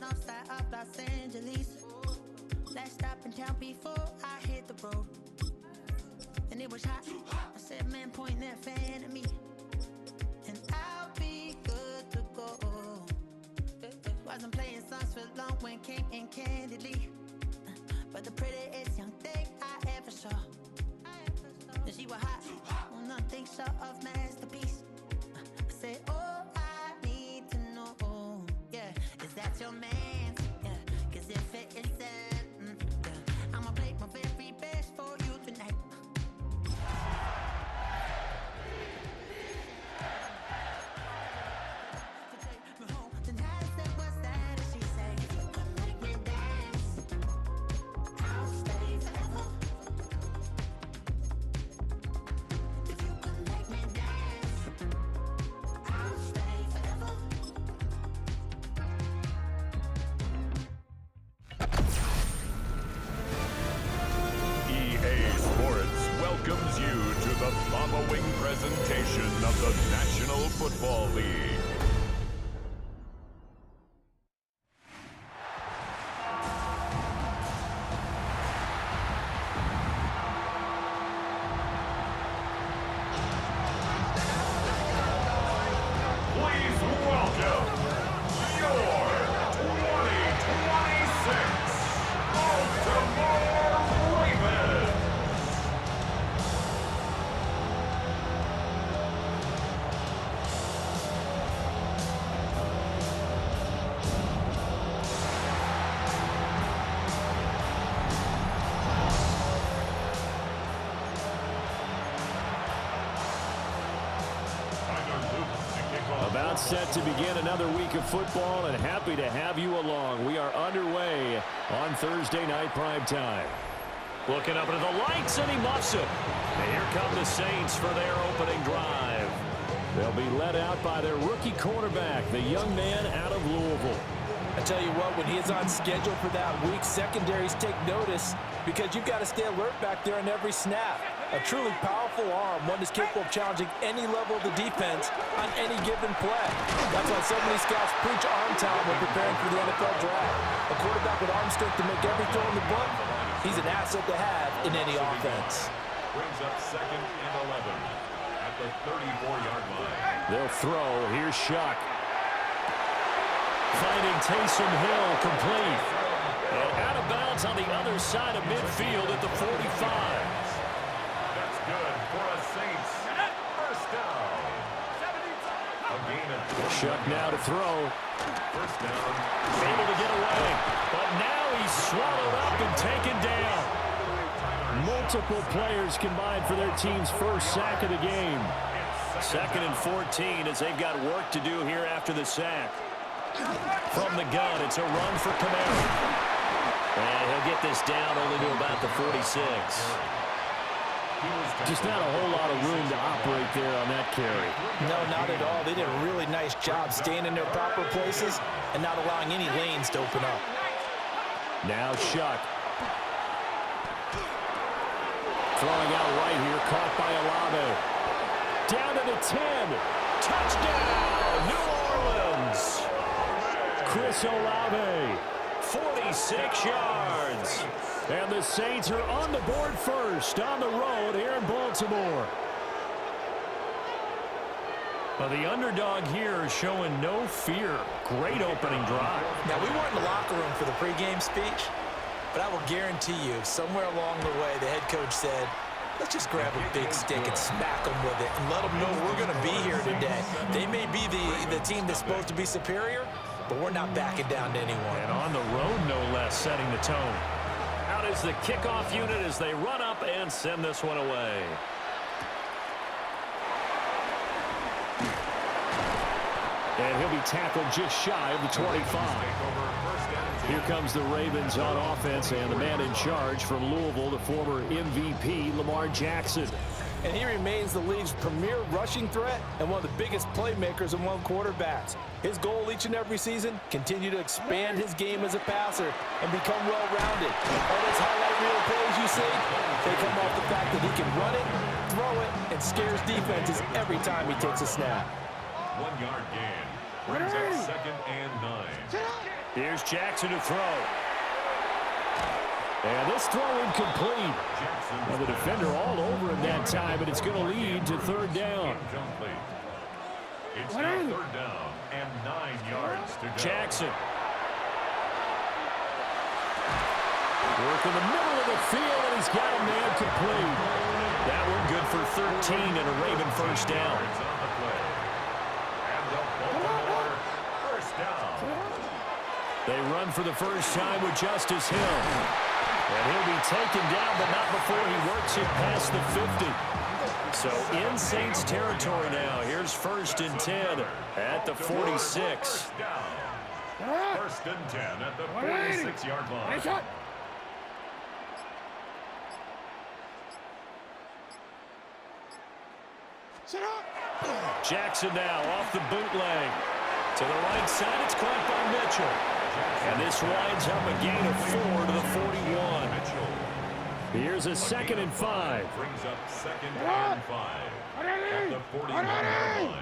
on the side of Los Angeles. Last stop in town before I hit the road. And it was hot. I said, man, point that fan at me. And I'll be good to go. Wasn't playing songs for long when came in candidly. But the prettiest young thing I ever saw. And she was hot. Well, nothing short of masterpiece. I said, oh, I need to know. Yeah, is that your man? Yeah, cause if it isn't, yeah, I'ma play my very best for you tonight. Welcomes you to the following presentation of the National Football League. Please welcome your 2026 Baltimore Ravens. About set to begin another week of football, and happy to have you along. We are underway on Thursday night prime time. Looking up into the lights, and he muffs it. And here come the Saints for their opening drive. They'll be led out by their rookie quarterback, the young man out of Louisville. I tell you what, when he is on schedule for that week, secondaries take notice because you've got to stay alert back there on every snap. A truly powerful arm, one that's capable of challenging any level of the defense on any given play. That's why so many scouts preach arm talent when preparing for the NFL draft. A quarterback with arm strength to make every throw in the book, he's an asset to have in any offense. Brings up 2nd and 11 at the 34-yard line. They'll throw. Here's Shuck. Finding Taysom Hill complete. And out of bounds on the other side of midfield at the 45. That's good for a Saints first down. A gain of Shuck now to throw. First down. Able to get away. But now he's swallowed up and taken down. Multiple players combined for their team's first sack of the game. 2nd and 14 as they've got work to do here after the sack. From the gun, it's a run for Camaro. And he'll get this down only to about the 46. Just not a whole lot of room to operate there on that carry. No, not at all. They did a really nice job staying in their proper places and not allowing any lanes to open up. Now Shuck. Throwing out right here, caught by Olave. Down to the 10. Touchdown, New Orleans. Chris Olave, 46 yards. And the Saints are on the board first on the road here in Baltimore. Well, the underdog here is showing no fear. Great opening drive. Now, we weren't in the locker room for the pregame speech, but I will guarantee you, somewhere along the way, the head coach said, let's just grab a big stick and smack them with it and let them know we're going to be here today. They may be the team that's supposed to be superior, but we're not backing down to anyone. And on the road, no less, setting the tone. Out is the kickoff unit as they run up and send this one away. And he'll be tackled just shy of the 25. Here comes the Ravens on offense, and the man in charge from Louisville, the former MVP, Lamar Jackson. And he remains the league's premier rushing threat and one of the biggest playmakers among quarterbacks. His goal each and every season, continue to expand his game as a passer and become well-rounded. All those highlight reel plays you see, they come off the fact that he can run it, throw it, and scares defenses every time he takes a snap. 1 yard gain. Brings up 2nd and 9. Here's Jackson to throw. And this throw incomplete. Well, the defender all over him that time, but it's going to lead to third down. It's now third down and 9 yards to go. Jackson. Work in the middle of the field, and he's got a man complete. That one good for 13 and a Raven first down. It's on the play. And the Baltimore first down. They run for the first time with Justice Hill. And he'll be taken down, but not before he works it past the 50. So in Saints territory now. Here's 1st and 10 at the 46. First and 10 at the 46-yard line. Jackson now off the bootleg. To the right side, it's caught by Mitchell. And this winds up a gain of 4 to the 41. Here's a 2nd and 5. Brings up 2nd and 5 at the 41-yard line.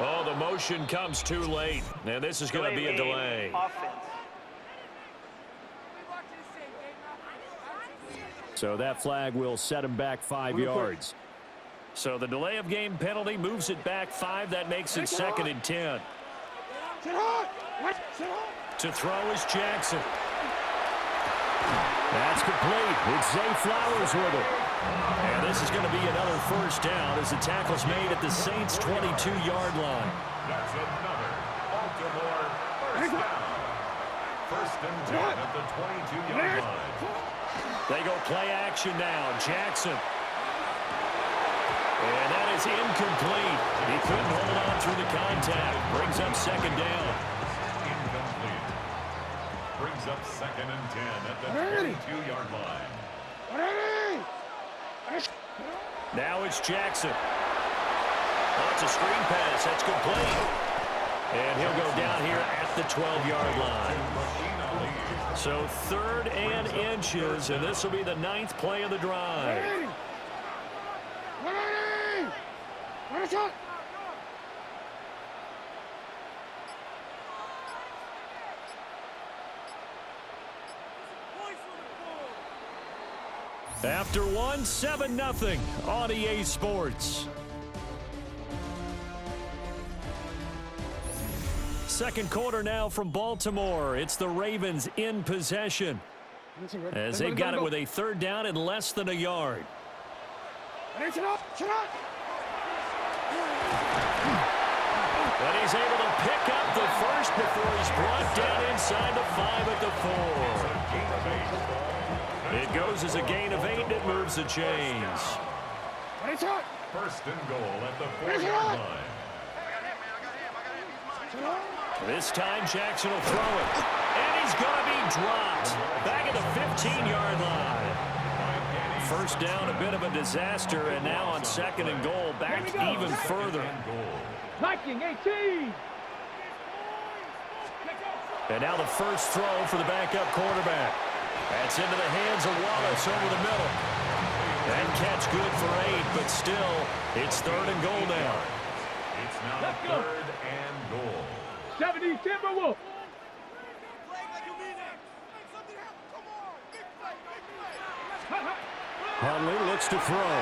Oh, the motion comes too late. And this is going to be a delay. So that flag will set him back 5 yards. So the delay of game penalty moves it back 5. That makes it 2nd and 10. To throw is Jackson. That's complete. It's Zay Flowers with it. And this is going to be another first down as the tackle's made at the Saints' 22-yard line. That's another Baltimore first down. First and 10 at the 22-yard line. They go play action now. Jackson. And that is incomplete. He couldn't hold on through the contact. Brings up 2nd down. Incomplete. Brings up 2nd and 10 at the 22-yard line. Now it's Jackson. Oh, it's a screen pass. That's complete. And he'll go down here at the 12-yard line. So 3rd and inches, and this will be the 9th play of the drive. After one, 7-0 on EA Sports. Second quarter now from Baltimore. It's the Ravens in possession as they've got it with a 3rd down and less than a yard. But he's able to pick up the first before he's brought down inside the 5 at the 4. It goes as a gain of 8, and it moves the chains. First and goal at the 4-yard line. This time Jackson will throw it. And he's going to be dropped. Back at the 15-yard line. First down, a bit of a disaster, and now on 2nd and goal, back even further. Viking 18. And now the first throw for the backup quarterback. That's into the hands of Wallace over the middle. That catch good for 8, but still, it's 3rd and goal now. It's now 3rd and goal. 70 Timberwolves. Hundley looks to throw.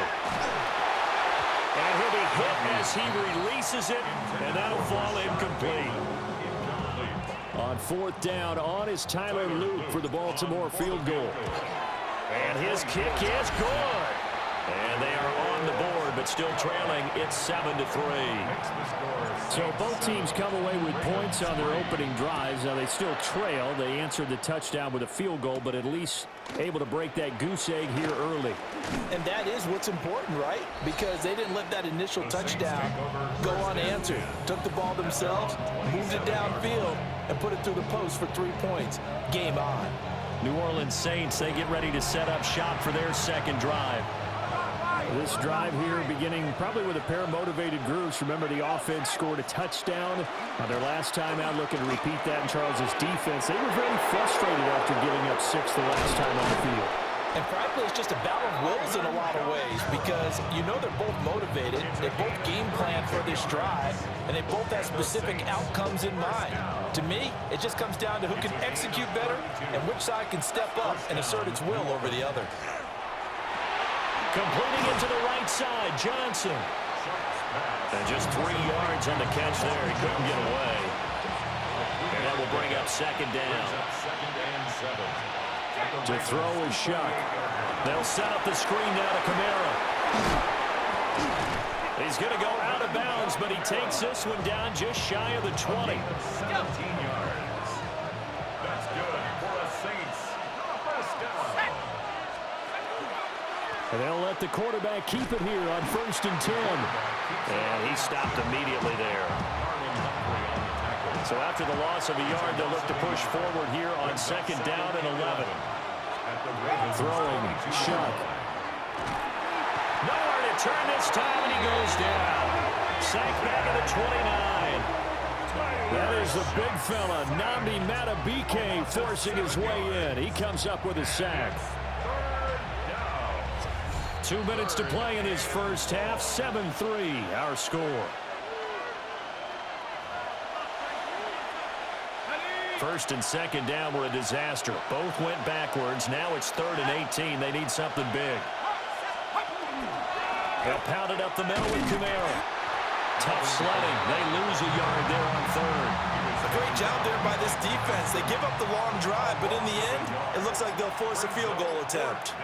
And he'll be hit as he releases it, and that'll fall incomplete. On 4th down, on is Tyler Luke for the Baltimore field goal. And his kick is good. And they are on the board, but still trailing. It's 7-3. So both teams come away with points on their opening drives. Now they still trail. They answered the touchdown with a field goal, but at least able to break that goose egg here early. And that is what's important, right? Because they didn't let that initial touchdown go unanswered. Took the ball themselves, moved it downfield, and put it through the post for 3 points. Game on. New Orleans Saints, they get ready to set up shop for their second drive. This drive here beginning probably with a pair of motivated groups. Remember, the offense scored a touchdown on their last time out, looking to repeat that in Charles's defense. They were very frustrated after giving up 6 the last time on the field. And frankly, it's just a battle of wills in a lot of ways because you know they're both motivated, they both game plan for this drive, and they both have specific outcomes in mind. To me, it just comes down to who can execute better and which side can step up and assert its will over the other. Completing it to the right side, Johnson. And just 3 yards on the catch there. He couldn't get away. And that will bring up second down. To throw is Shuck. They'll set up the screen now to Kamara. He's going to go out of bounds, but he takes this one down just shy of the 20. 17 yards. That's good for a Saints first down. And they'll let the quarterback keep it here on 1st and 10. And he stopped immediately there. So after the loss of a yard, they'll look to push forward here on 2nd down and 11. Throwing, Shuck. Nowhere to turn this time, and he goes down. Sacked back at the 29. That is the big fella, Nnamdi Madubuike, forcing his way in. He comes up with a sack. 2 minutes to play in his first half, 7-3, our score. 1st and 2nd down were a disaster. Both went backwards. Now it's 3rd and 18. They need something big. They'll pound it up the middle with Kamara. Tough sledding. They lose a yard there on 3rd. A great job there by this defense. They give up the long drive, but in the end, it looks like they'll force a field goal attempt.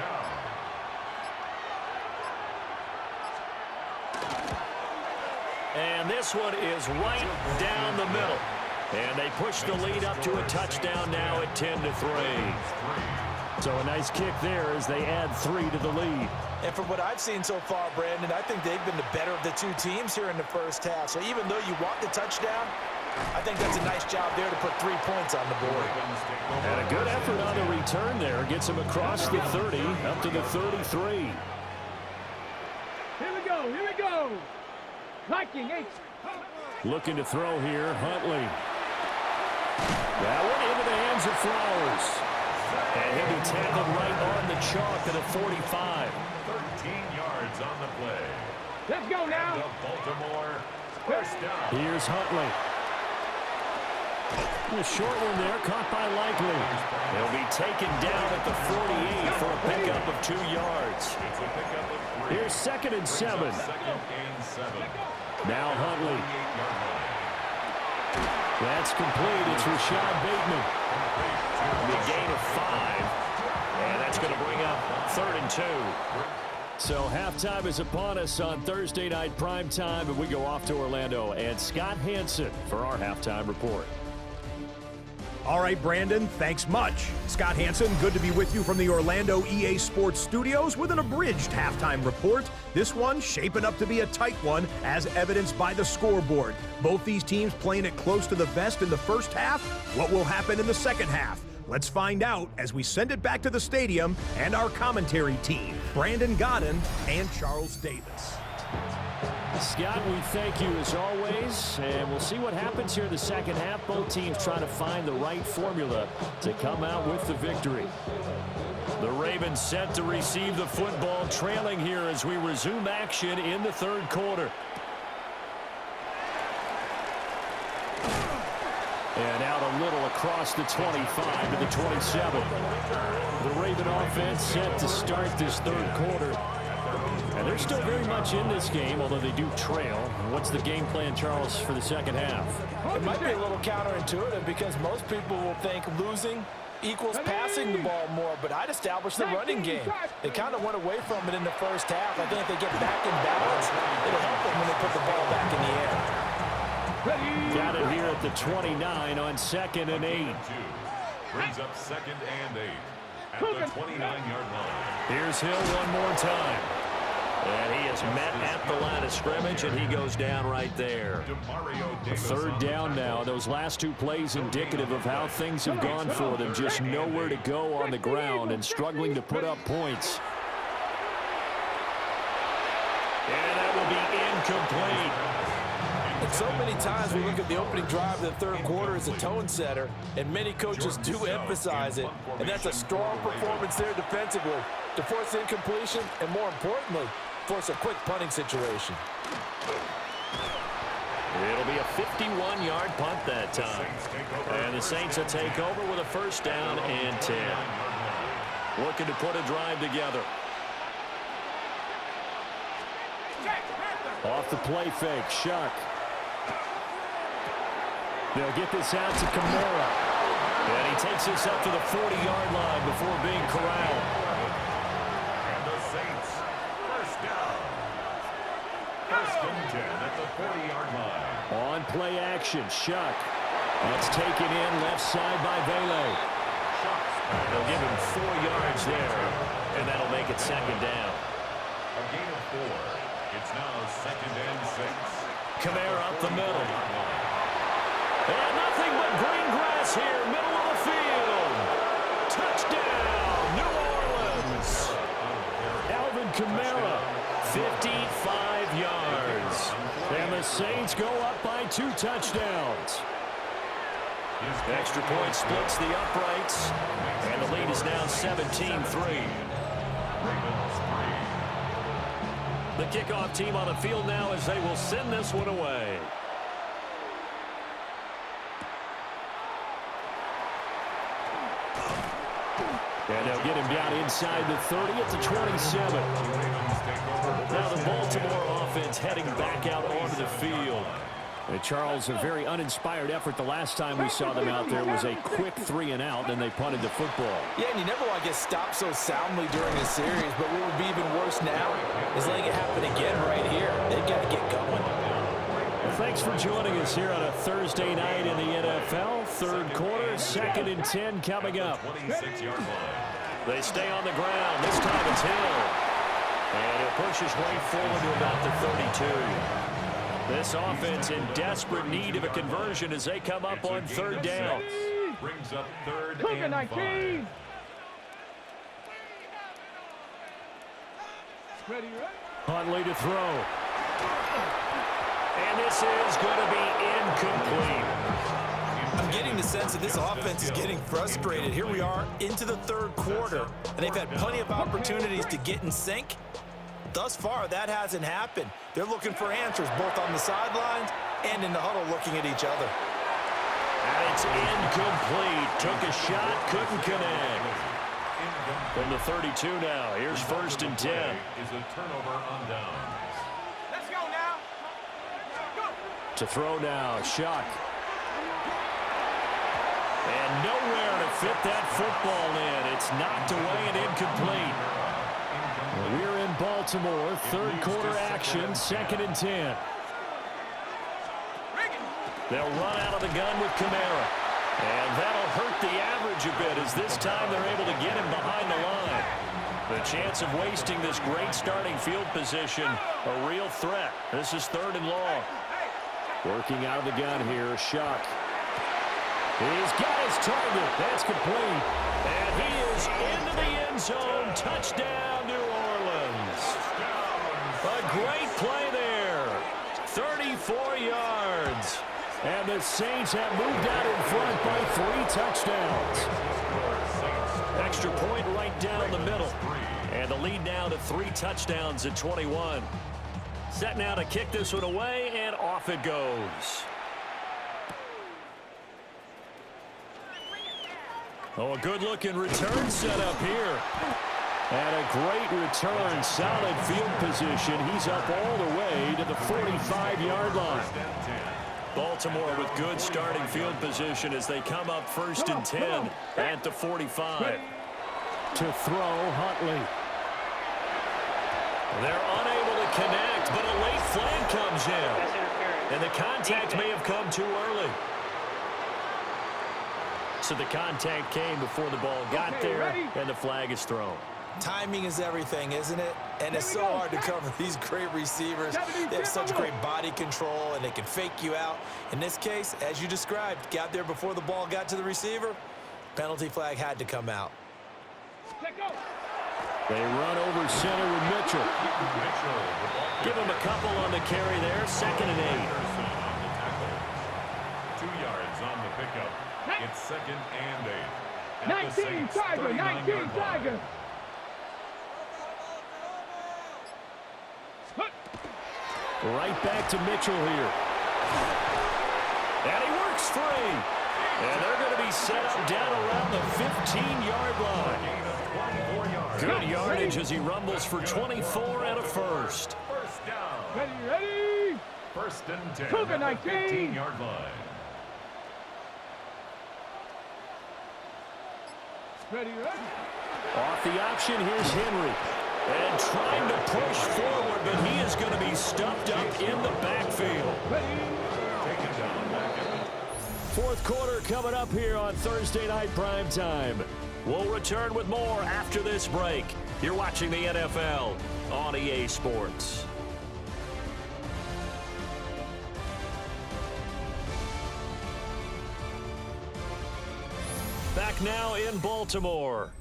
And this one is right down the middle. And they push the lead up to a touchdown now at 10-3. So a nice kick there as they add 3 to the lead. And from what I've seen so far, Brandon, I think they've been the better of the 2 teams here in the first half. So even though you want the touchdown, I think that's a nice job there to put 3 points on the board. And a good effort on the return there. Gets him across the 30, up to the 33. Here we go. Viking 8. Looking to throw here, Huntley. That one into the hands of Flowers. And he'll be tackled right on the chalk at a 45. 13 yards on the play. Let's go now. The Baltimore first down. Here's Huntley. A short one there, caught by Likely. He'll be taken down at the 48 for a pickup of 2 yards. It's a pickup of 3. Here's 2nd and 7. 2nd and 7. Now Huntley. That's complete. It's Rashad Bateman. The gain of 5. And that's going to bring up 3rd and 2. So halftime is upon us on Thursday night primetime, and we go off to Orlando. And Scott Hansen for our halftime report. All right, Brandon, thanks much. Scott Hansen, good to be with you from the Orlando EA Sports Studios with an abridged halftime report. This one shaping up to be a tight one, as evidenced by the scoreboard. Both these teams playing it close to the vest in the first half. What will happen in the second half? Let's find out as we send it back to the stadium and our commentary team, Brandon Godden and Charles Davis. Scott, we thank you as always, and we'll see what happens here in the second half. Both teams trying to find the right formula to come out with the victory. The Ravens set to receive the football, trailing here as we resume action in the 3rd quarter. And out a little across the 25 to the 27. The Raven offense set to start this 3rd quarter. And they're still very much in this game, although they do trail. What's the game plan, Charles, for the second half? It might be a little counterintuitive because most people will think losing equals passing the ball more, but I'd establish the running game. They kind of went away from it in the first half. I think if they get back in balance, it'll help them when they put the ball back in the air. Got it here at the 29 on 2nd and 8. Brings up 2nd and 8 at the 29-yard line. Here's Hill one more time. And he is met at the line of scrimmage, and he goes down right there. 3rd down now. Those last 2 plays indicative of how things have gone for them. Just nowhere to go on the ground and struggling to put up points. incomplete. And so many times we look at the opening drive of the third quarter as a tone setter, and many coaches do emphasize it. And that's a strong performance there defensively to force incompletion and, more importantly, force a quick punting situation. It'll be a 51-yard punt that time. And the Saints will take over with a first down and 10. Looking to put a drive together. Off the play fake, Shuck. They'll get this out to Kamara. And he takes this up to the 40-yard line before being corralled. And the Saints, first down. First and 10 at the 40-yard line. On play action, Shuck. That's taken in left side by Vele. They'll give him 4 yards there, and that'll make it second down. A gain of 4. It's now second and 6. Kamara up the middle. And nothing but green grass here, middle of the field. Touchdown, New Orleans. Alvin Kamara, 55 yards. And the Saints go up by 2 touchdowns. Extra point splits the uprights, and the lead is now 17-3. The kickoff team on the field now as they will send this one away. And they'll get him down inside the 30 at the 27. Now the Baltimore offense heading back out onto the field. And Charles, a very uninspired effort the last time we saw them out there was a quick 3-and-out, then they punted the football. Yeah, and you never want to get stopped so soundly during a series, but what would be even worse now is letting it happen again right here. They've got to get going. Well, thanks for joining us here on a Thursday night in the NFL. Third quarter, second and 10 coming up. They stay on the ground. This time it's Hill. And he'll push his way forward to about the 32. This offense in desperate need of a conversion as they come up on third down. Brings up third Cooking and 5. Ready, right? Huntley to throw. And this is going to be incomplete. I'm getting the sense that this offense is getting frustrated. Here we are into the third quarter, and they've had plenty of opportunities to get in sync. Thus far, that hasn't happened. They're looking for answers both on the sidelines and in the huddle looking at each other. And it's incomplete. Took a shot, couldn't connect. From the 32 now, here's first and 10. Is a turnover on downs. Let's go now. Go. To throw now, Shuck. And nowhere to fit that football in. It's knocked away and incomplete. We're in Baltimore, third quarter action, second and 10. They'll run out of the gun with Kamara. And that'll hurt the average a bit as this time they're able to get him behind the line. The chance of wasting this great starting field position, a real threat. This is third and long. Working out of the gun here, Shuck. He's got his target. That's complete. And he is into the end zone. Touchdown, New Orleans. A great play there. 34 yards. And the Saints have moved out in front by 3 touchdowns. Extra point right down the middle. And the lead now to 3 touchdowns at 21. Set now to kick this one away, and off it goes. Oh, a good-looking return set up here. And a great return, solid field position. He's up all the way to the 45-yard line. Baltimore with good starting field position as they come up first and 10 at the 45. To throw, Huntley. They're unable to connect, but a late flag comes in. And the contact may have come too early. So the contact came before the ball got there, and the flag is thrown. Timing is everything, isn't it? And it's so hard to cover these great receivers. They have such great body control, and they can fake you out. In this case, as you described, got there before the ball got to the receiver. Penalty flag had to come out. They run over center with Mitchell. Give him a couple on the carry there. 2nd and 8. 2 yards on the pickup. It's 2nd and 8. 19 Tiger, 19 Tiger. Right back to Mitchell here. And he works free. And they're going to be set up down around the 15-yard line. Good yardage as he rumbles for 24 and a first. First down. Ready. 1st and 10 Cougar at the 19. 15-yard line. Ready. Off the option, here's Henry. And trying to push forward, but he is going to be stuffed up in the backfield. Taken down back at the 4th quarter coming up here on Thursday Night Primetime. We'll return with more after this break. You're watching the NFL on EA Sports. Back now in Baltimore.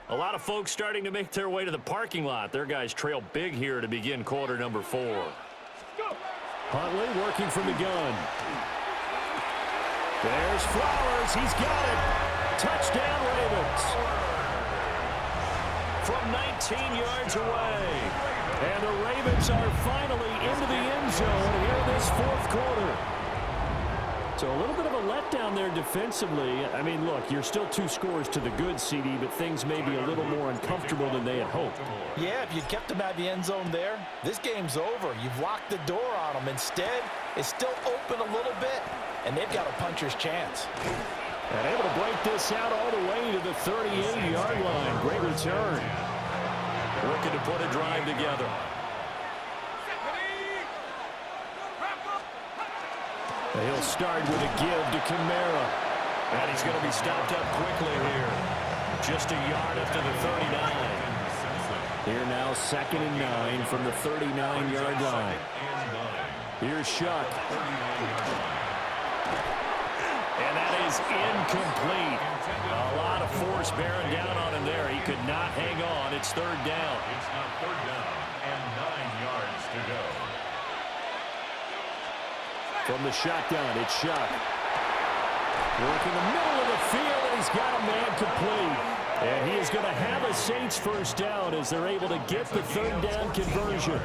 A lot of folks starting to make their way to the parking lot. Their guys trail big here to begin quarter number 4. Huntley working from the gun. There's Flowers. He's got it. Touchdown, Ravens. From 19 yards away. And the Ravens are finally into the end zone here this 4th quarter. So a little bit of a letdown there defensively. I mean, look, you're still 2 scores to the good, CD, but things may be a little more uncomfortable than they had hoped. Yeah, if you'd kept them at the end zone there, this game's over. You've locked the door on them. Instead, it's still open a little bit, and they've got a puncher's chance. And able to break this out all the way to the 38-yard line. Great return. Looking to put a drive together. He'll start with a give to Kamara. And he's going to be stopped up quickly here. Just a yard up to the 39. Here now 2nd and 9 from the 39-yard line. Here's Shuck. And that is incomplete. A lot of force bearing down on him there. He could not hang on. It's 3rd down. It's now 3rd down and 9 yards to go. From the shotgun, it's Shuck. Working the middle of the field, and he's got a man complete. And he is going to have a Saints first down as they're able to get the 3rd down conversion.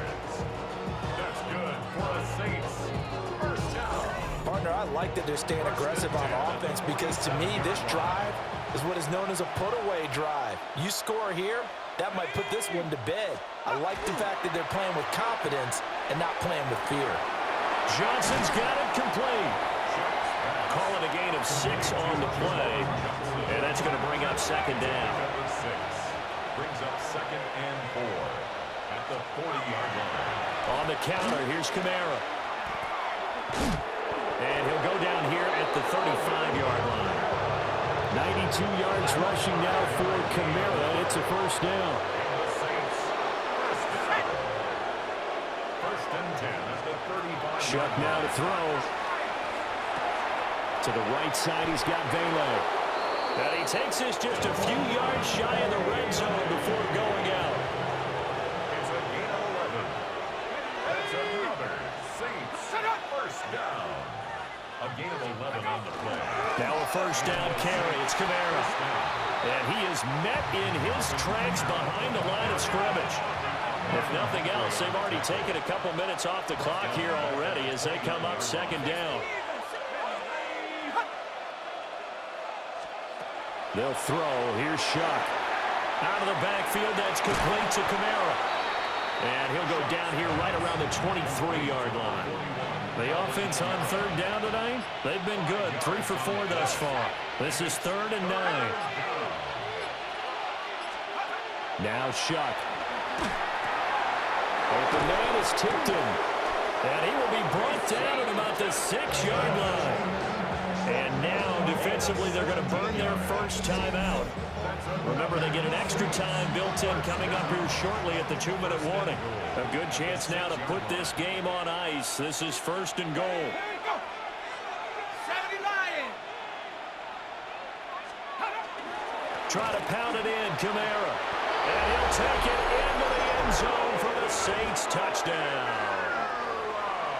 That's good for the Saints. First down. Partner, I like that they're staying aggressive on offense because to me, this drive is what is known as a put-away drive. You score here, that might put this one to bed. I like the fact that they're playing with confidence and not playing with fear. Johnson's got it complete. Call it a gain of 6 on the play. And that's going to bring up 2nd down. Brings up 2nd and 4 at the 40-yard line. On the counter, here's Kamara. And he'll go down here at the 35-yard line. 92 yards rushing now for Kamara. It's a first down. First and 10 at the 35. Shuck now to throw. To the right side, he's got Vela. And he takes this just a few yards shy of the red zone before going out. It's a gain of 11. That's another Saints first down. A gain of 11 on the play. Now a first down carry. It's Kamara. And he is met in his tracks behind the line of scrimmage. If nothing else, they've already taken a couple minutes off the clock here already as they come up 2nd down. They'll throw. Here's Shuck. Out of the backfield, that's complete to Kamara. And he'll go down here right around the 23-yard line. The offense on 3rd down tonight, they've been good. 3 for 4 thus far. This is 3rd and 9. Now Shuck. Open man is Tipton. And he will be brought down at about the 6-yard line. And now, defensively, they're going to burn their first time out. Remember, they get an extra time built in coming up here shortly at the 2-minute warning. A good chance now to put this game on ice. This is 1st and goal. Try to pound it in, Kamara. And he'll take it into the end zone for the Saints touchdown.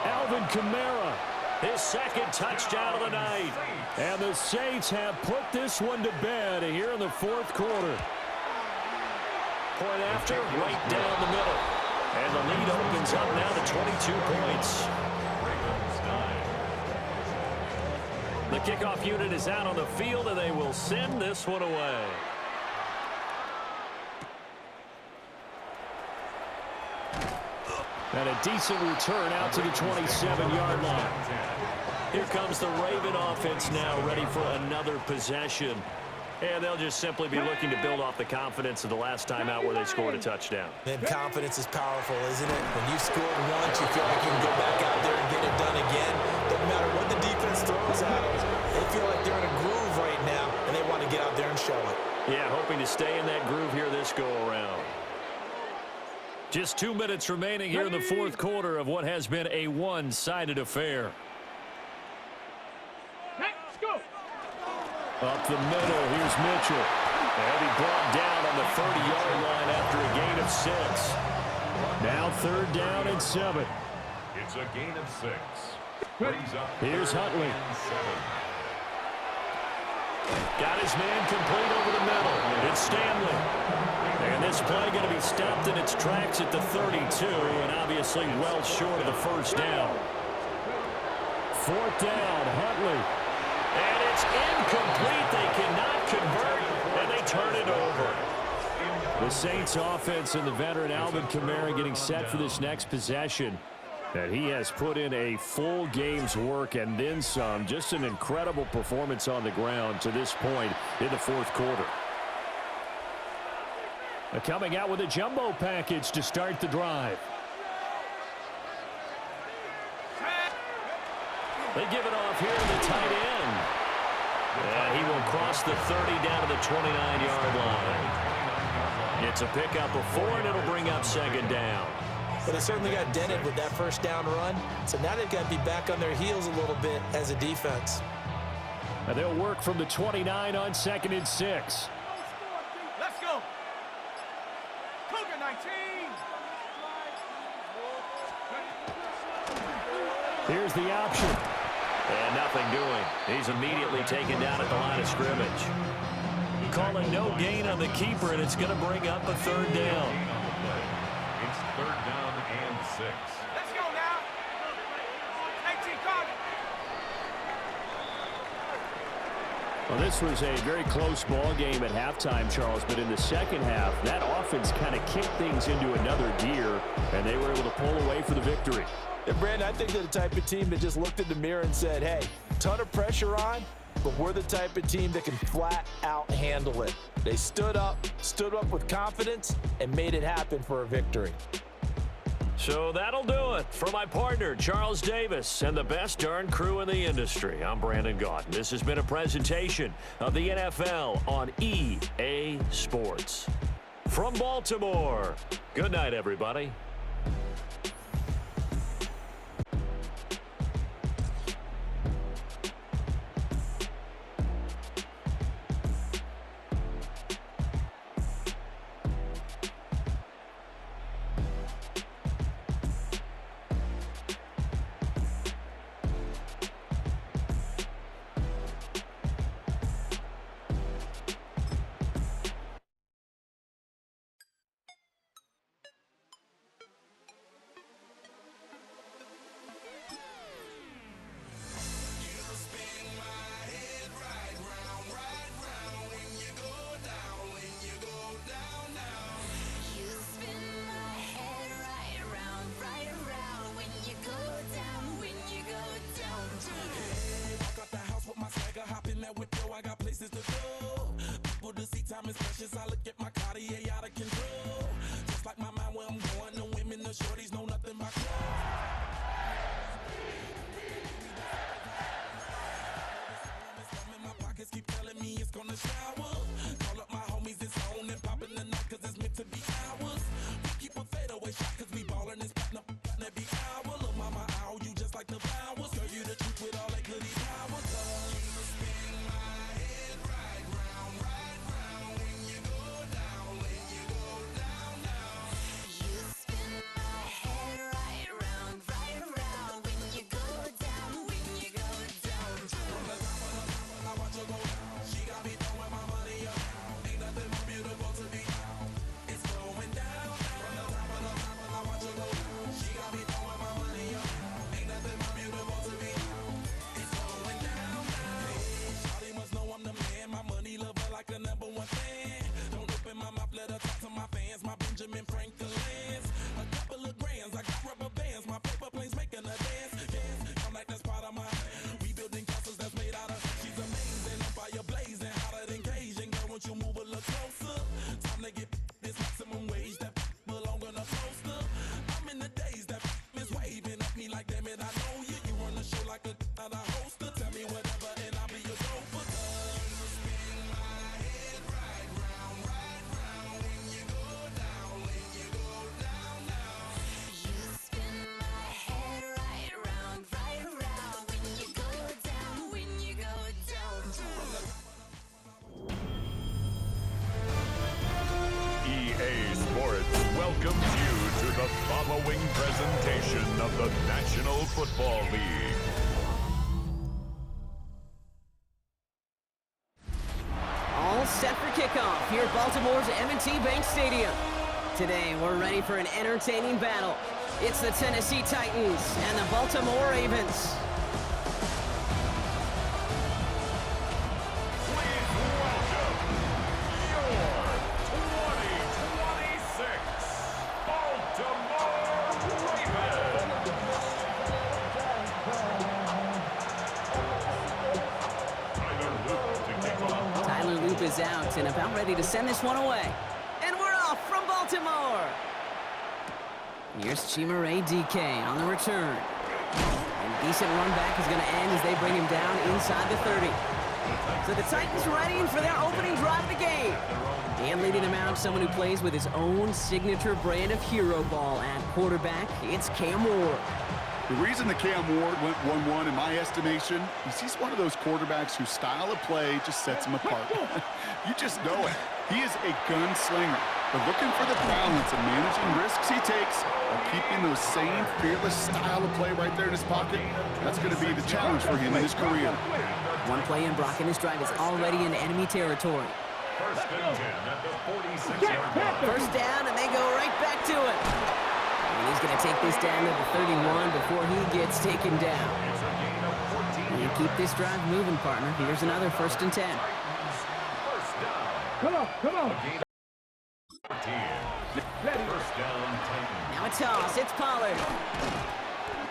Alvin Kamara, his second touchdown of the night. And the Saints have put this one to bed here in the fourth quarter. Point after, right down the middle. And the lead opens up now to 22 points. The kickoff unit is out on the field, and they will send this one away. And a decent return out to the 27-yard line. Here comes the Raven offense now, ready for another possession. And they'll just simply be looking to build off the confidence of the last time out where they scored a touchdown. And confidence is powerful, isn't it? When you've scored once, you feel like you can go back out there and get it done again. Doesn't matter what the defense throws at them. They feel like they're in a groove right now, and they want to get out there and show it. Yeah, hoping to stay in that groove here this go-around. Just 2 minutes remaining here in the fourth quarter of what has been a one-sided affair. Let's go. Up the middle, here's Mitchell. And he brought down on the 30-yard line after a gain of 6. Now 3rd down and 7. It's a gain of 6. Here's Huntley. Got his man complete over the middle. It's Stanley. And this play going to be stopped in its tracks at the 32, and obviously well short of the first down. 4th down, Huntley. And it's incomplete. They cannot convert, and they turn it over. The Saints offense and the veteran Alvin Kamara getting set for this next possession. And he has put in a full game's work and then some. Just an incredible performance on the ground to this point in the fourth quarter. Coming out with a jumbo package to start the drive. They give it off here to the tight end. And he will cross the 30 down to the 29-yard line. It's a pickup of 4, and it'll bring up 2nd down. But they certainly got dented with that first down run. So now they've got to be back on their heels a little bit as a defense. And they'll work from the 29 on 2nd and 6. Let's go. Cougar 19. Here's the option. And nothing doing. He's immediately taken down at the line of scrimmage. Calling no gain on the keeper, and it's going to bring up a 3rd down. It's 3rd down and 6. Let's go now. 18 card. Well, this was a very close ball game at halftime, Charles, but in the second half, that offense kind of kicked things into another gear, and they were able to pull away for the victory. And Brandon, I think they're the type of team that just looked in the mirror and said, hey, ton of pressure on, but we're the type of team that can flat out handle it. They stood up with confidence, and made it happen for a victory. So that'll do it for my partner, Charles Davis, and the best darn crew in the industry. I'm Brandon Gaudin. This has been a presentation of the NFL on EA Sports. From Baltimore, good night, everybody. following presentation of the National Football League. All set for kickoff here at Baltimore's M&T Bank Stadium. Today, we're ready for an entertaining battle. It's the Tennessee Titans and the Baltimore Ravens. Please welcome your 2026 Baltimore Ravens. Tyler Loop is out and about ready to send this one away. And we're off from Baltimore. Here's Chimere DK on the return. And decent run back is going to end as they bring him down inside the 30. So the Titans ready for their opening drive of the game. And leading them out, someone who plays with his own signature brand of hero ball at quarterback, it's Cam Ward. The reason that Cam Ward went 1-1 in my estimation is he's one of those quarterbacks whose style of play just sets him apart. You just know it. He is a gunslinger, but looking for the balance of managing risks he takes while keeping those same fearless style of play right there in his pocket. That's going to be the challenge for him in his career. One play in, Brock, and his drive is already in enemy territory. First and 10 at the 46-yard line. First down, and they go right back to it. And he's going to take this down to the 31 before he gets taken down. It's a gain of 14. You keep this drive moving, partner. Here's another first and 10. First down. Come on. A gain of 14. First down, Titans. Now a toss. It's Pollard.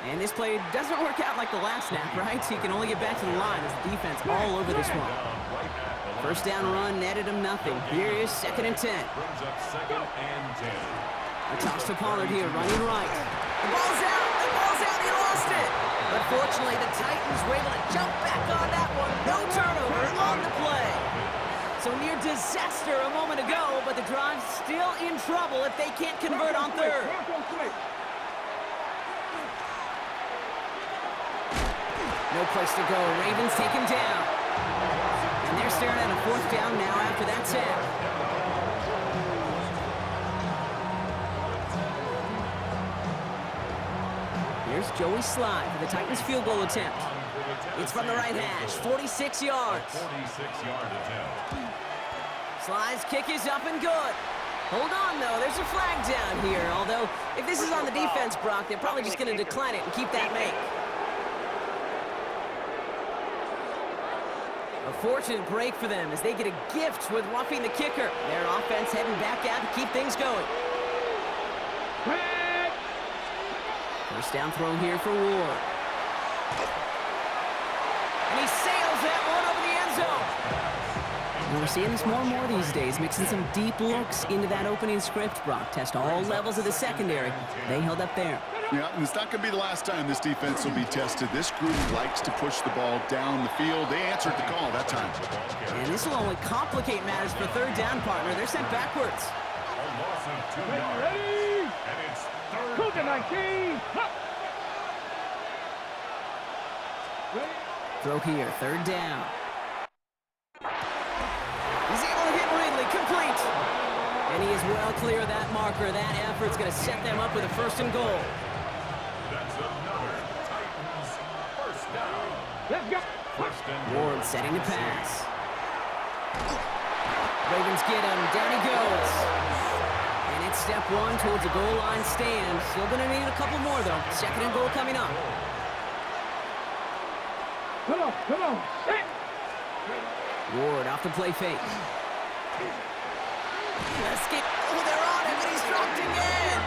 And this play doesn't work out like the last snap, right? He can only get back to the line as the defense all over this one. First down run netted him nothing. Here is second and 10. Brings up second and 10. A toss to Pollard here, running right. The ball's out. The ball's out. He lost it. But fortunately, the Titans were able to jump back on that one. No turnover on the play. So near disaster a moment ago, but the drive's still in trouble if they can't convert on third. No place to go. Ravens take him down. And they're staring at a fourth down now after that sack. Here's Joey Sly for the Titans field goal attempt. It's from the right hash, 46 yards. 46-yard attempt. Sly's kick is up and good. Hold on, though. There's a flag down here. Although, if this is on the defense, Brock, they're probably just going to decline it and keep that make. A fortunate break for them as they get a gift with roughing the kicker. Their offense heading back out to keep things going. First down throw here for Ward. And he sails that one over the end zone. And we're seeing this more and more these days, mixing some deep looks into that opening script, Brock. Test all levels of the secondary. They held up there. Yeah, and it's not going to be the last time this defense will be tested. This group likes to push the ball down the field. They answered the call that time. And this will only complicate matters for third down, partner. They're sent backwards. A loss of 2 yards. And it's third down. Throw here, third down. He's able to hit Ridley, complete. And he is well clear of that marker. That effort's going to set them up with a first and goal. That's another Titans first down. Let's go. First and Ward setting the pass. Ravens get him. Down he goes. And it's step one towards a goal line stand. Still going to need a couple more, though. Second and goal coming up. Come on. Hey. Ward off the play fake. Let's get... Oh, they're on him, and he's dropped again.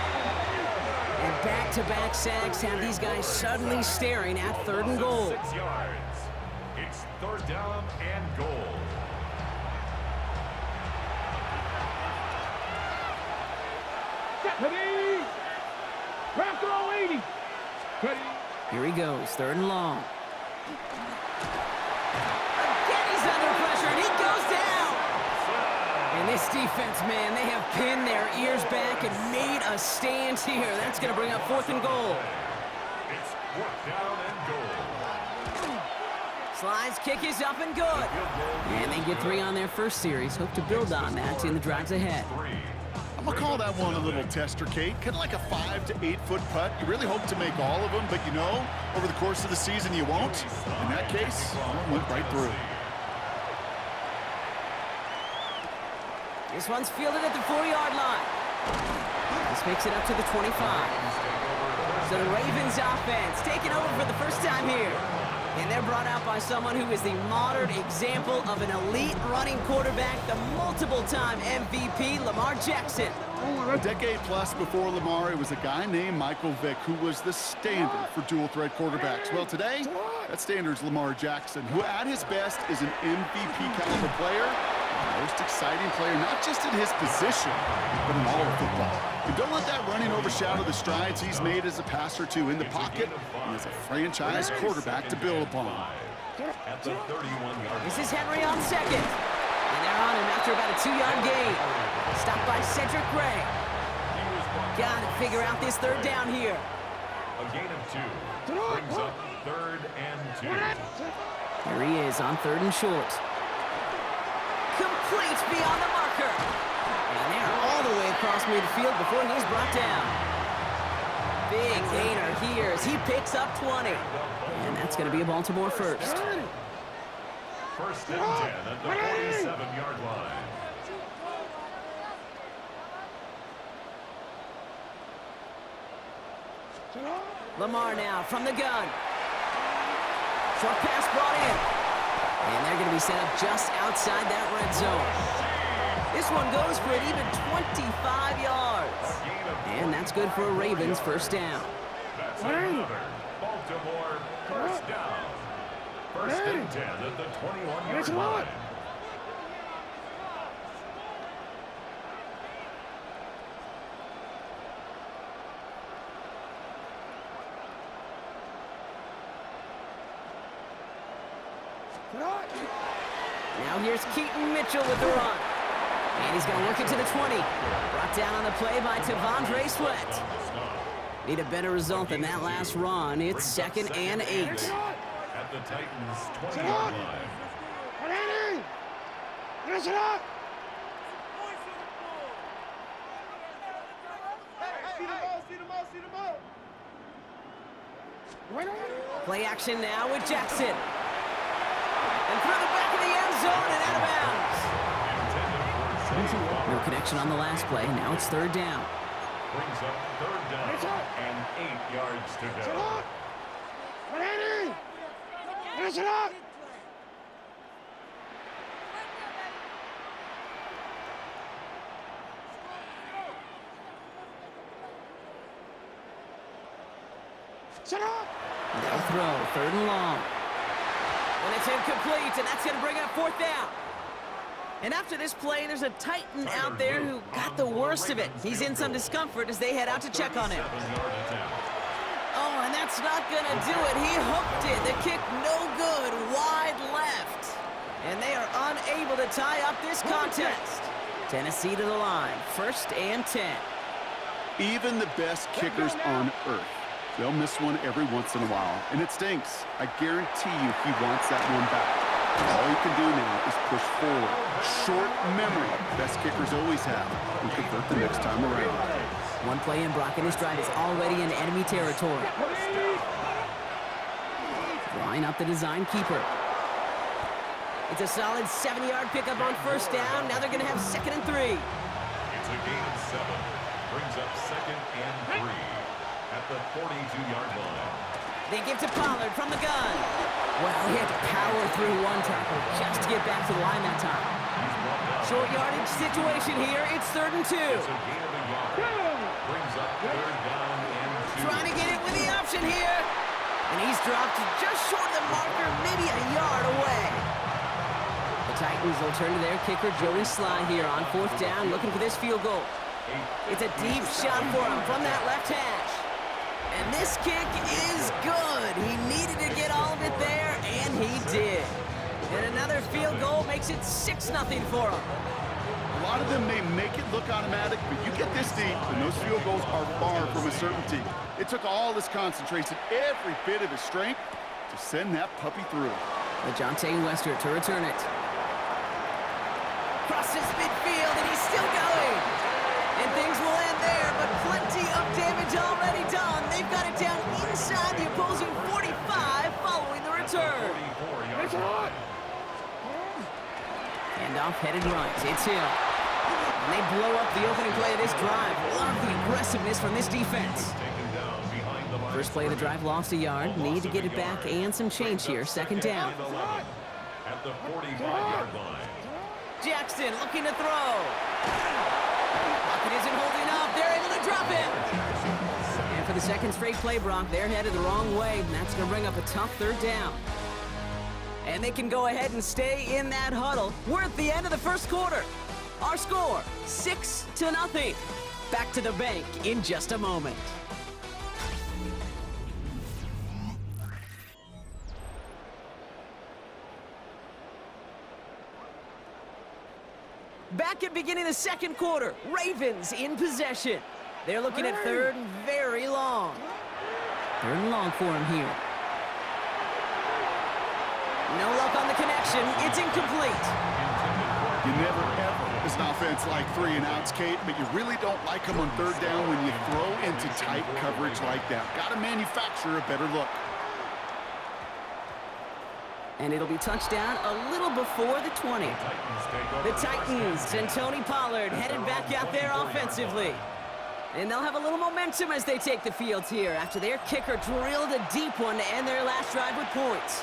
And back-to-back sacks have these guys suddenly staring at third and goal. 6 yards. It's third down and goal. Ready. Wrap throw 80. Ready. Here he goes, third and long. Again, he's under pressure, and he goes down. And this defense, man, they have pinned their ears back and made a stand here. That's going to bring up fourth and goal. It's fourth down and goal. Sly's kick is up and good. And they get 3 on their first series. Hope to build on that in the drives ahead. I'm I'm going to call that one a little tester, Kate. Kind of like a 5 to 8 foot putt. You really hope to make all of them, but you know, over the course of the season, you won't. In that case, one went right through. This one's fielded at the 4-yard line. This makes it up to the 25. So the Ravens offense taking over for the first time here. And they're brought out by someone who is the modern example of an elite running quarterback, the multiple-time MVP, Lamar Jackson. A decade plus before Lamar, it was a guy named Michael Vick who was the standard for dual-threat quarterbacks. Well, today, that standard's Lamar Jackson, who at his best is an MVP-caliber player, the most exciting player, not just in his position, but in all of football. And don't let that running overshadow the strides he's made as a passer, too, in the pocket and as a franchise quarterback to build upon. At the 31-yard. This is Henry on second. And they're on him after about a 2-yard gain. Stopped by Cedric Gray. Got to figure out this third down here. A gain of 2 brings up 3rd and 2. Here he is on 3rd and short. Complete beyond the marker. And they're all the way across midfield before he's brought down. Big gainer here as he picks up 20. And that's going to be a Baltimore first. 1st and 10 at the 47-yard line. Lamar now from the gun. Short pass brought in. And they're going to be set up just outside that red zone. This one goes for an even 25 yards. And that's good for a Ravens first down. That's another Baltimore first down. 1st and 10 at the 21-yard line. Now here's Keaton Mitchell with the run. And he's going to work it to the 20. Brought down on the play by T'Vondre Sweat. Need a better result than that last run. It's 2nd and 8. At the Titans' 20-yard line. Play action now with Jackson. And through the back of the end zone and out of bounds. No connection on the last play. Now it's 3rd down. Brings up 3rd down and 8 yards to go. They'll throw 3rd and long. And it's incomplete, and that's going to bring up 4th down. And after this play, there's a Titan out there who got the worst of it. He's in some discomfort as they head out to check on him. Oh, and that's not going to do it. He hooked it. The kick no good, wide left. And they are unable to tie up this contest. Tennessee to the line, 1st and 10. Even the best kickers on earth, they'll miss one every once in a while, and it stinks. I guarantee you he wants that one back. All you can do now is push forward. Short memory, best kickers always have, and convert the next time around. One play in, Brock, and his drive is already in enemy territory. Line up the design keeper. It's a solid 7-yard pickup on 1st down. Now they're going to have 2nd and 3. It's a gain of 7. Brings up 2nd and 3 at the 42-yard line. They give to Pollard from the gun. Well, he had to power through one tackle just to get back to the line that time. Short yardage situation here. It's 3rd and 2. It's a gain of a yard. Brings up 3rd down and 2. Trying to get it with the option here. And he's dropped just short of the marker, maybe a yard away. The Titans will turn to their kicker, Joey Sly, here on 4th down, looking for this field goal. It's a deep shot for him from that left hash. And this kick is good. He needed to get all of it there, and he did. And another field goal makes it 6-0 for him. A lot of them may make it look automatic, but you get this deep, and those field goals are far from a certainty. It took all his concentration, every bit of his strength, to send that puppy through. LeJontay Wester to return it. Crosses midfield, and he's still going. And plenty of damage already done. They've got it down inside the opposing 45 following the return. Handoff headed right. It's Hill. And they blow up the opening play of this drive. Love the aggressiveness from this defense. First play of the drive lost a yard. Need to get it back and some change here. Second down. At the 45-yard line. Jackson looking to throw. Lockett isn't holding up. They're able to drop him. And for the second straight play, Brock, they're headed the wrong way. And that's going to bring up a tough third down. And they can go ahead and stay in that huddle. We're at the end of the first quarter. Our score, 6-0. Back to the bank in just a moment. Back at beginning of the second quarter, Ravens in possession. They're looking at third and very long. Third and long for him here. No luck on the connection. It's incomplete. You never, ever, as an offense, like 3 and outs, Kate, but you really don't like them on third down when you throw into tight coverage like that. Got to manufacture a better look. And it'll be touchdown a little before the 20. The Titans and Tony Pollard headed back out there offensively. And they'll have a little momentum as they take the field here after their kicker drilled a deep one to end their last drive with points.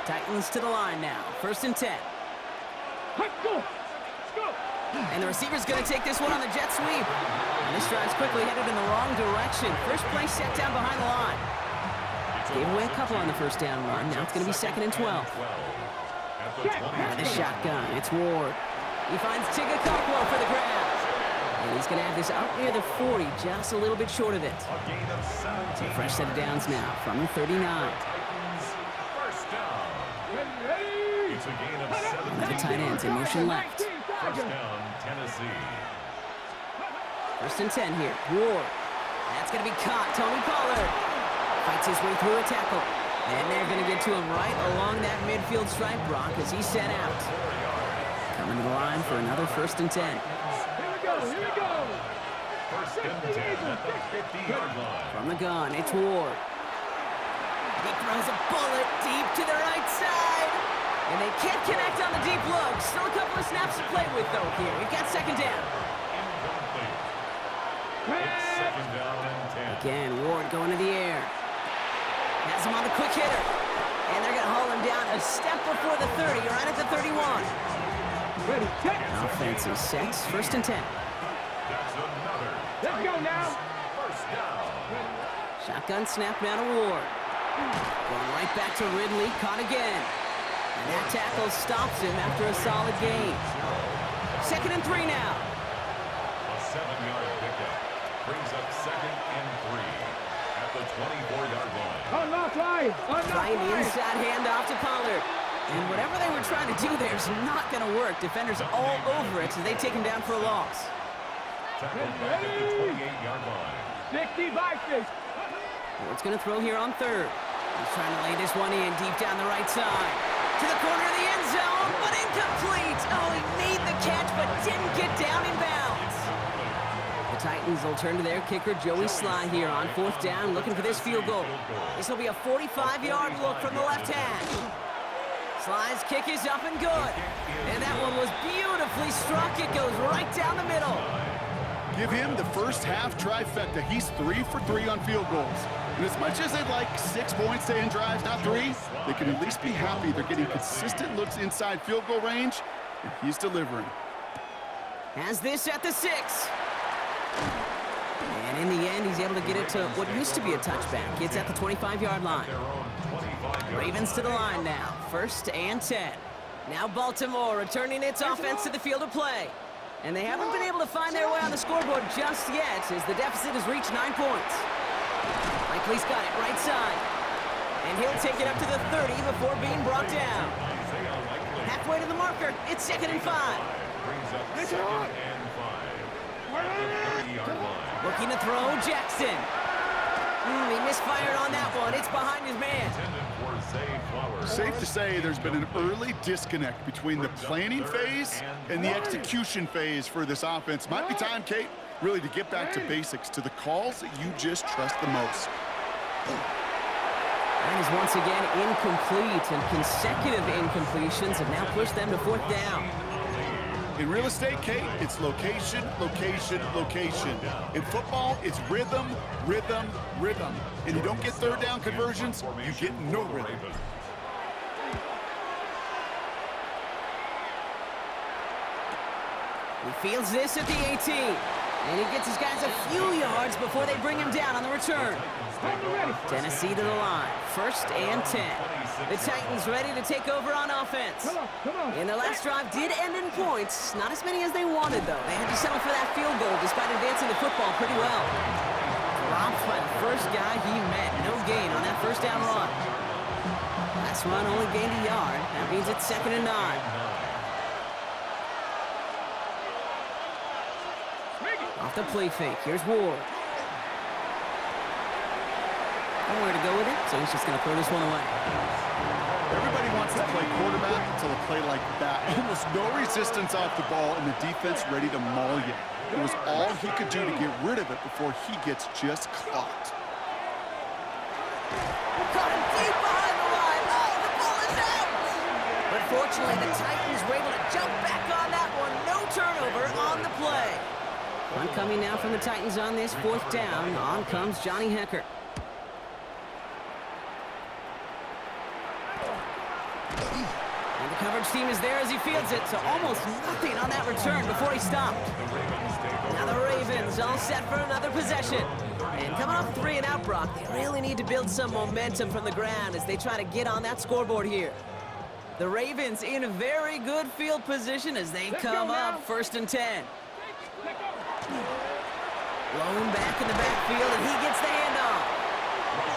Titans to the line now. 1st and 10. And the receiver's going to take this one on the jet sweep. And this drive's quickly headed in the wrong direction. First play set down behind the line. Gave away a couple on the first down run. Now it's going to be 2nd and 12. Out of the shotgun, it's Ward. He finds Tigger Cockwell for the grab. And he's going to have this out near the 40, just a little bit short of it. So fresh set of downs now from the 39. One of the tight ends in motion left. First down, Tennessee. 1st and 10 here. Ward. That's going to be caught. Tony Pollard fights his way through a tackle. And they're going to get to him right along that midfield stripe, Brock, as he's set out. Coming to the line for another 1st and 10. Here we go. First and 10 at the 50-yard line. From the gun, it's Ward. He throws a bullet deep to the right side. And they can't connect on the deep look. Still a couple of snaps to play with, though, here. We've got 2nd down. It's 2nd down and 10. Again, Ward going to the air. Has him on the quick hitter. And they're going to haul him down a step before the 30, right at the 31. Offense is set. 1st and 10. That's another. Let's go now. First down. Shotgun snap now to Ward. Going right back to Ridley. Caught again. And that tackle stops him after a solid gain. 2nd and 3 now. A 7-yard pickup brings up 2nd and 3 at the 24-yard line. Unlock line. Trying the inside handoff to Pollard. And whatever they were trying to do there is not going to work. Defenders all over it, so they take him down for a loss. Tackled back at the 28-yard line. 60 Vikings. Ward's going to throw here on 3rd. He's trying to lay this one in deep down the right side. To the corner of the end zone, but incomplete. Oh, he made the catch, but didn't get down in bounds. The Titans will turn to their kicker, Joey Sly, here on 4th down, looking for this field goal. This will be a 45-yard look from the left hash. Sly's kick is up and good. And that one was beautifully struck. It goes right down the middle. Give him the first half trifecta. He's 3 for 3 on field goals. And as much as they'd like 6 points to end drives, not 3, they can at least be happy they're getting consistent looks inside field goal range, and he's delivering. Has this at the 6. And in the end, he's able to get it to what used to be a touchback. It's at the 25-yard line. Ravens to the line now. 1st and 10. Now Baltimore returning its offense to the field of play. And they haven't been able to find their way on the scoreboard just yet as the deficit has reached 9 points. Likely's got it right side. And he'll take it up to the 30 before being brought down. Halfway to the marker, it's 2nd and 5. Brings up 2nd and 5 at the 30-yard line. Looking to throw, Jackson. He misfired on that one. It's behind his man. Intended for Safe to say there's been an early disconnect between the planning phase and the execution phase for this offense. Might be time, Kate, really to get back to basics, to the calls that you just trust the most. That is once again incomplete, and consecutive incompletions have now pushed them to 4th down. In real estate, Kate, it's location, location, location. In football, it's rhythm, rhythm, rhythm. And you don't get 3rd down conversions, you get no rhythm. He fields this at the 18. And he gets his guys a few yards before they bring him down on the return. Tennessee to the line. 1st and 10. The Titans ready to take over on offense. And their last drive did end in points. Not as many as they wanted, though. They had to settle for that field goal despite advancing the football pretty well. Dropped by the first guy he met. No gain on that 1st down run. Last run only gained a yard. That means it's 2nd and 9. Off the play fake. Here's Ward. Nowhere to go with it, so he's just going to throw this one away. Everybody wants to play quarterback until a play like that. Almost no resistance off the ball and the defense ready to maul you. It was all he could do to get rid of it before he gets just clocked. Caught him deep behind the line. Oh, the ball is out! But fortunately, the Titans were able to jump back on that one. No turnover on the play. One coming now from the Titans on this 4th down. On comes Johnny Hecker. And the coverage team is there as he fields it, so almost nothing on that return before he stopped. Now the Ravens all set for another possession. And coming off 3 and out, Brock, they really need to build some momentum from the ground as they try to get on that scoreboard here. The Ravens in a very good field position as they come up 1st and 10. Blown back in the backfield, and he gets the handoff.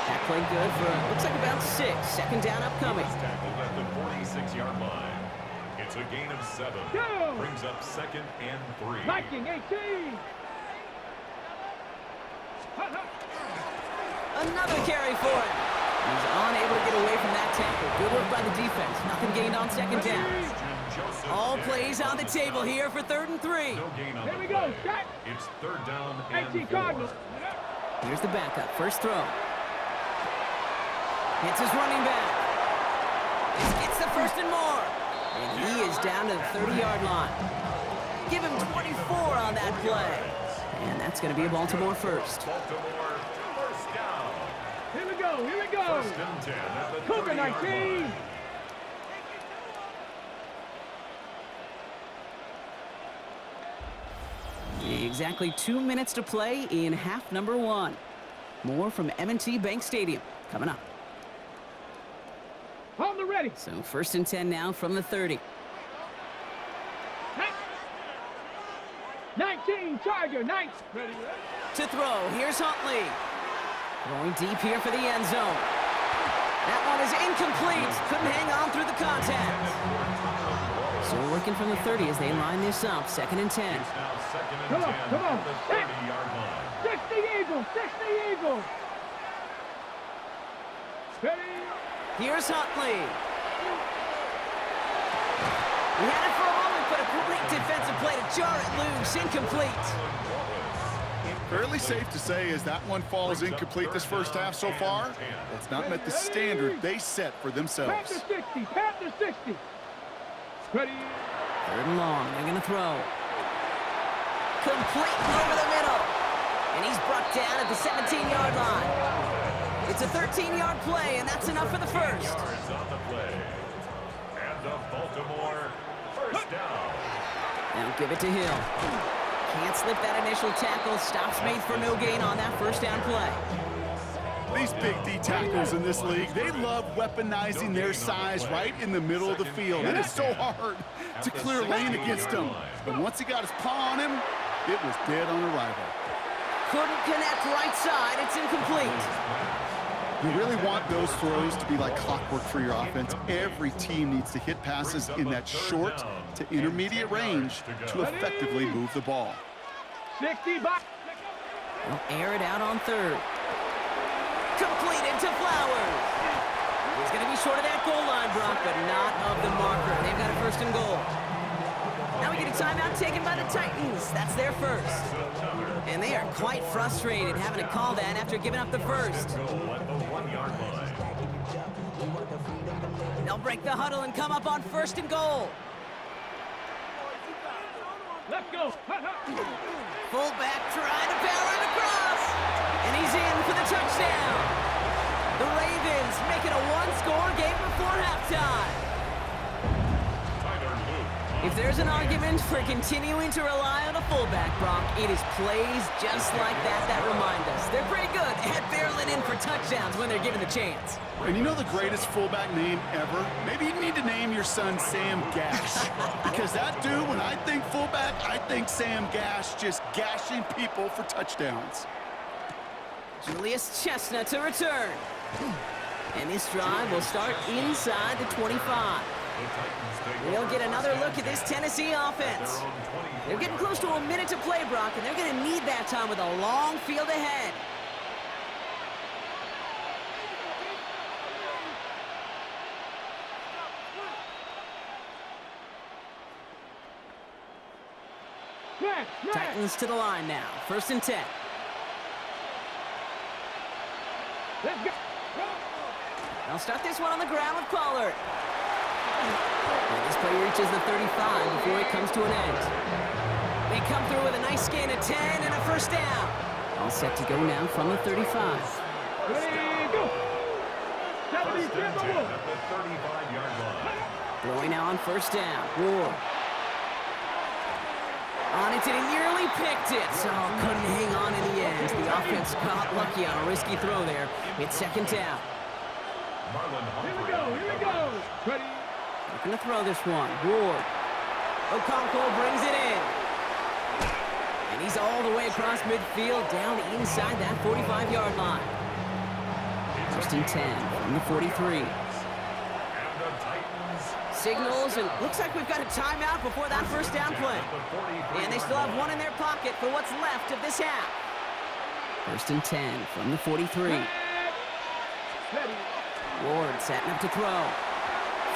That played good for, looks like about 6. 2nd down upcoming. Tackled at the 46-yard line. It's a gain of 7. Brings up 2nd and 3. Viking 18. Another carry for him. He's unable to get away from that tackle. Good work by the defense. Nothing gained on 2nd down. All plays on the table here for 3rd and 3. No gain on Here we the go. play. Shot. It's 3rd down and 18 Cardinals. 4. Here's the backup. First throw. Hits his running back. This gets the 1st and more. And he is down to the 30-yard line. Give him 24 on that play. And that's going to be a Baltimore 1st. Baltimore, 1st down. Here we go. Here we go. 1st and 10 at the Cougar 30-yard 19. line. Exactly 2 minutes to play in half number 1. More from M&T Bank Stadium coming up. On the ready. So 1st and 10 now from the 30. 19 Tiger. 9. Ready. To throw, here's Huntley. Going deep here for the end zone. That one is incomplete. Couldn't hang on through the contact. So we're working from the 30 as they line this up. 2nd and 10. It's now 2nd and Come 10 on, come on. at the 30-yard line. 60 Eagles. 60 Eagles. Ready. Here's Huntley. We had it for a moment, but a great defensive play to jar it loose. Incomplete. Fairly safe to say as that one falls incomplete this 1st half so far, it's not met the standard they set for themselves. Panther 60. Panther 60. Ready. 3rd and long. They're going to throw. Complete over the middle. And he's brought down at the 17-yard line. It's a 13-yard play, and that's enough for the 1st. Yards on the play. And the Baltimore 1st down. Now give it to Hill. Can't slip that initial tackle. Stops made for no gain on that 1st down play. These big D tackles in this league, they love weaponizing their size right in the middle of the field. It is so hard to clear lane against him. But once he got his paw on him, it was dead on arrival. Couldn't connect right side. It's incomplete. You really want those throws to be like clockwork for your offense. Every team needs to hit passes in that short to intermediate range to effectively move the ball. 60 back. They'll air it out on 3rd. Completed to Flowers. He's going to be short of that goal line, Brock, but not of the marker. They've got a first and goal. Now we get a timeout taken by the Titans. That's their first. And they are quite frustrated having to call that after giving up the first. They'll break the huddle and come up on first and goal. Let's go. Fullback trying to power it across. And he's in for the touchdown. The Ravens make it a one-score game before halftime. If there's an argument for continuing to rely on a fullback, Brock, it is plays just like that remind us. They're pretty good at barreling in for touchdowns when they're given the chance. And you know the greatest fullback name ever? Maybe you need to name your son Sam Gash. Because that dude, when I think fullback, I think Sam Gash just gashing people for touchdowns. Julius Chestnut to return. And this drive will start inside the 25. We'll get another look at this Tennessee offense. They're getting close to a minute to play, Brock, and they're going to need that time with a long field ahead. Titans to the line now. First and 10. Let's go. They'll start this one on the ground with Pollard. And this play reaches the 35 before it comes to an end. They come through with a nice gain of 10 and a first down. All set to go now from the 35. Ready, go. First and 10 at the 35-yard line. Throwing now on first down. Ward. On it, and he nearly picked it. So couldn't hang on in the end. The offense got lucky on a risky throw there. It's second down. Here we go. Ready. Looking to throw this one. Ward. Okonkwo brings it in. And he's all the way across midfield, down inside that 45-yard line. First and 10 from the 43. Signals, and looks like we've got a timeout before that first down play. And they still have one in their pocket for what's left of this half. First and 10 from the 43. Ward setting up to throw.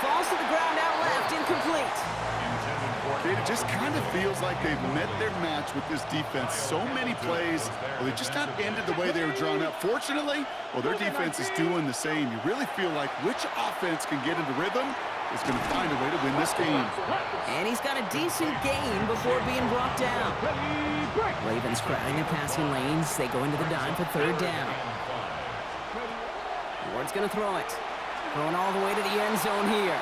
Falls to the ground out left, incomplete. It just kind of feels like they've met their match with this defense. So many plays, well, they just not ended the way they were drawn up. Fortunately, well, their defense is doing the same. You really feel like which offense can get into rhythm is going to find a way to win this game. And he's got a decent gain before being brought down. Ravens crowding their passing lanes. They go into the dime for third down. Ward's going to throw it. Throwing all the way to the end zone here.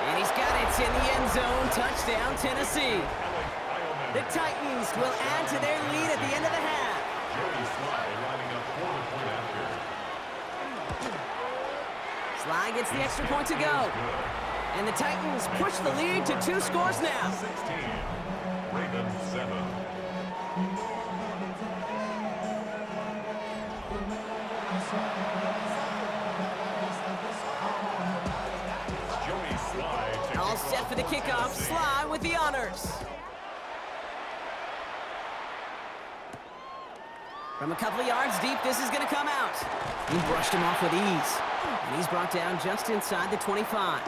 And he's got it in the end zone. Touchdown, Tennessee. The Titans will add to their lead at the end of the half. Sly gets the extra point to go. And the Titans push the lead to 2 scores now. 16, Ravens 7. All set for the kickoff. Sly with the honors. From a couple of yards deep, this is going to come out. He brushed him off with ease. And he's brought down just inside the 25.